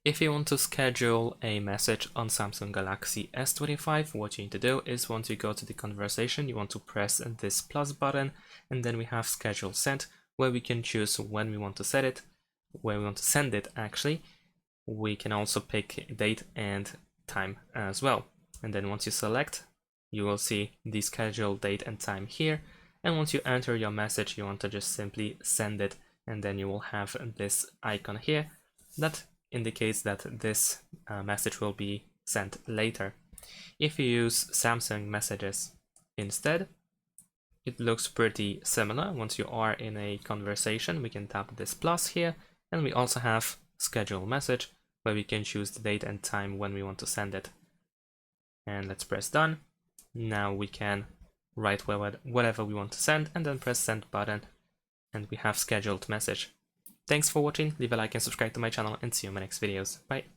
If you want to schedule a message on Samsung Galaxy S25, what you need to do is once you go to the conversation, you want to press this plus button, and then we have schedule sent, where we can choose when we want to set it, where we want to send it actually. We can also pick date and time as well. And then once you select, you will see the scheduled date and time here. And once you enter your message, you want to just simply send it, and then you will have this icon here that indicates that this message will be sent later. If you use Samsung Messages instead, it looks pretty similar. Once you are in a conversation, we can tap this plus here, and we also have schedule message, where we can choose the date and time when we want to send it. And let's press done. Now we can write whatever we want to send, and then press send button, and we have scheduled message. Thanks for watching, leave a like and subscribe to my channel, and see you in my next videos. Bye!